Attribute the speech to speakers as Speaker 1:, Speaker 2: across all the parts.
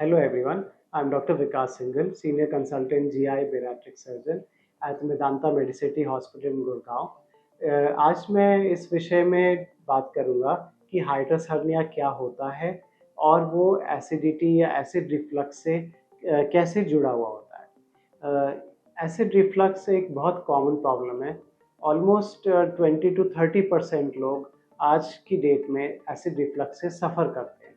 Speaker 1: Hello everyone, I'm Dr. Vikas Singhal, Senior Consultant GI Bariatric Surgeon at Medanta Medicity Hospital in Gurgaon. आज मैं इस विषय में बात करूंगा कि हाइटस हर्निया क्या होता है और वो एसिडिटी या एसिड रिफ्लक्स से कैसे जुड़ा हुआ होता है। एसिड रिफ्लक्स एक बहुत कॉमन प्रॉब्लम है। ऑलमोस्ट 20 to 30% लोग आज की डेट में एसिड रिफ्लक्स से सफ़र करते हैं।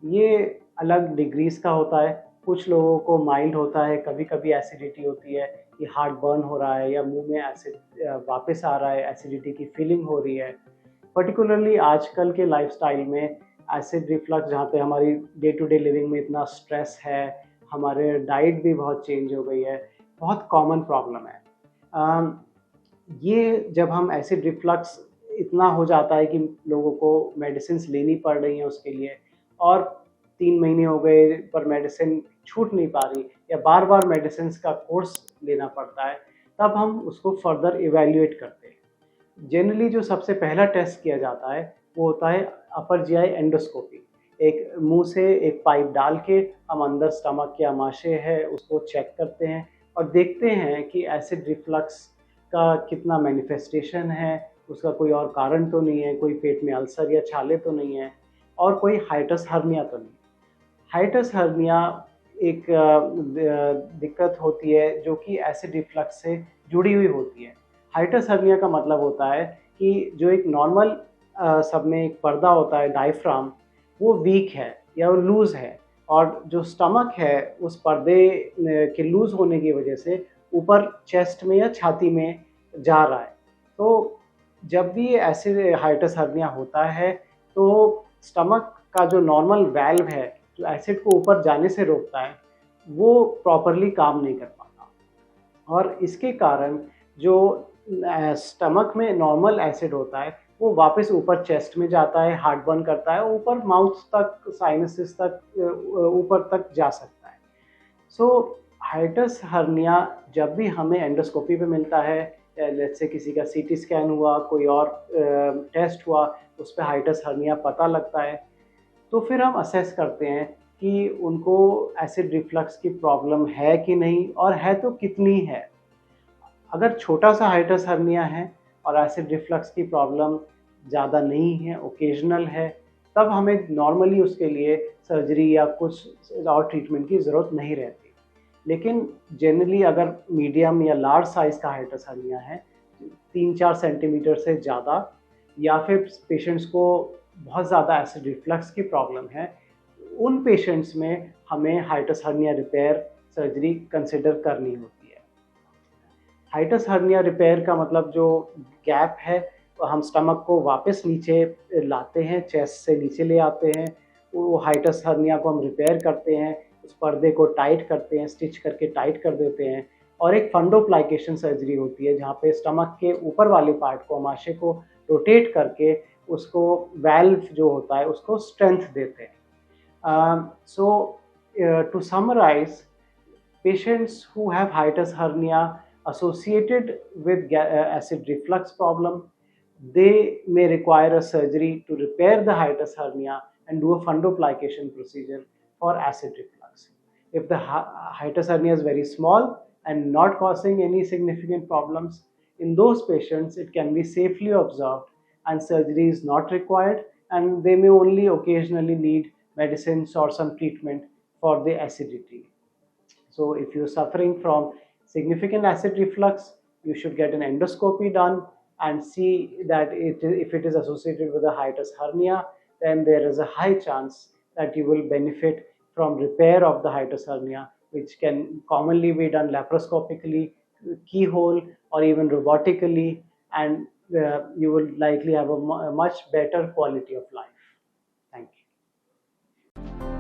Speaker 1: ये अलग डिग्रीज का होता है। कुछ लोगों को माइल्ड होता है, कभी कभी एसिडिटी होती है कि हार्ट बर्न हो रहा है या मुंह में एसिड वापस आ रहा है, एसिडिटी की फीलिंग हो रही है। पर्टिकुलरली आजकल के लाइफस्टाइल में एसिड रिफ्लक्स, जहाँ पे हमारी डे टू डे लिविंग में इतना स्ट्रेस है, हमारे डाइट भी बहुत चेंज हो गई है, बहुत कॉमन प्रॉब्लम है। ये जब हम एसिड रिफ्लक्स इतना हो जाता है कि लोगों को मेडिसिन लेनी पड़ रही हैं उसके लिए, और 3 महीने हो गए पर मेडिसिन छूट नहीं पा रही या बार बार मेडिसिन का कोर्स लेना पड़ता है, तब हम उसको फर्दर इवेल्युएट करते हैं। जनरली जो सबसे पहला टेस्ट किया जाता है वो होता है अपर जीआई एंडोस्कोपी। एक मुंह से एक पाइप डाल के हम अंदर स्टमक के आमाशय है उसको चेक करते हैं और देखते हैं कि एसिड रिफ्लक्स का कितना मैनिफेस्टेशन है, उसका कोई और कारण तो नहीं है, कोई पेट में अल्सर या छाले तो नहीं है, और कोई हाइटस हर्निया तो नहीं। हाइटस हर्निया एक दिक्कत होती है जो कि एसिड रिफ्लक्स से जुड़ी हुई होती है। हाइटस हर्निया का मतलब होता है कि जो एक नॉर्मल सब में एक पर्दा होता है डायफ्राम, वो वीक है या वो लूज़ है, और जो स्टमक है उस पर्दे के लूज़ होने की वजह से ऊपर चेस्ट में या छाती में जा रहा है। तो जब भी एसिड हाइटस हर्निया होता है तो स्टमक का जो नॉर्मल वाल्व है जो एसिड को ऊपर जाने से रोकता है, वो प्रॉपरली काम नहीं कर पाता, और इसके कारण जो स्टमक में नॉर्मल एसिड होता है वो वापस ऊपर चेस्ट में जाता है, हार्ट बर्न करता है, ऊपर माउथ तक, साइनसेस तक, ऊपर तक जा सकता है। सो हाइटस हर्निया जब भी हमें एंडोस्कोपी पे मिलता है, लेट्स से किसी का सीटी स्कैन हुआ, कोई और टेस्ट हुआ, उस पर हाइटस हर्निया पता लगता है, तो फिर हम असेस करते हैं कि उनको एसिड रिफ्लक्स की प्रॉब्लम है कि नहीं, और है तो कितनी है। अगर छोटा सा हाइटस हर्निया है और एसिड रिफ्लक्स की प्रॉब्लम ज़्यादा नहीं है, ओकेजनल है, तब हमें नॉर्मली उसके लिए सर्जरी या कुछ और ट्रीटमेंट की ज़रूरत नहीं रहती। लेकिन जनरली अगर मीडियम या लार्ज साइज़ का हाइटस हर्निया है, 3-4 सेंटीमीटर से ज़्यादा, या फिर पेशेंट्स को बहुत ज़्यादा एसिड रिफ्लक्स की प्रॉब्लम है, उन पेशेंट्स में हमें hiatus hernia repair surgery consider करनी होती है। हाइटस हर्निया रिपेयर का मतलब जो गैप है, तो हम स्टमक को वापस नीचे लाते हैं, चेस्ट से नीचे ले आते हैं, वो हाइटस हर्निया को हम रिपेयर करते हैं, उस पर्दे को टाइट करते हैं, स्टिच करके टाइट कर देते हैं, और एक फंडोप्लाइकेशन सर्जरी होती है जहाँ पे स्टमक के ऊपर वाले पार्ट को, आमाशय को रोटेट करके उसको वाल्व जो होता है उसको स्ट्रेंथ देते हैं। To summarize, patients who have hiatus hernia associated with acid reflux problem, they may require a surgery to repair the hiatus hernia and do a fundoplication procedure for acid reflux. If the hiatus hernia is very small and not causing any significant problems, in those patients it can be safely observed and surgery is not required, and they may only occasionally need medicines or some treatment for the acidity. So if you're suffering from significant acid reflux, you should get an endoscopy done and see that if it is associated with a hiatus hernia, then there is a high chance that you will benefit from repair of the hiatus hernia, which can commonly be done laparoscopically, keyhole, or even robotically, and you will likely have a much better quality of life. Thank you.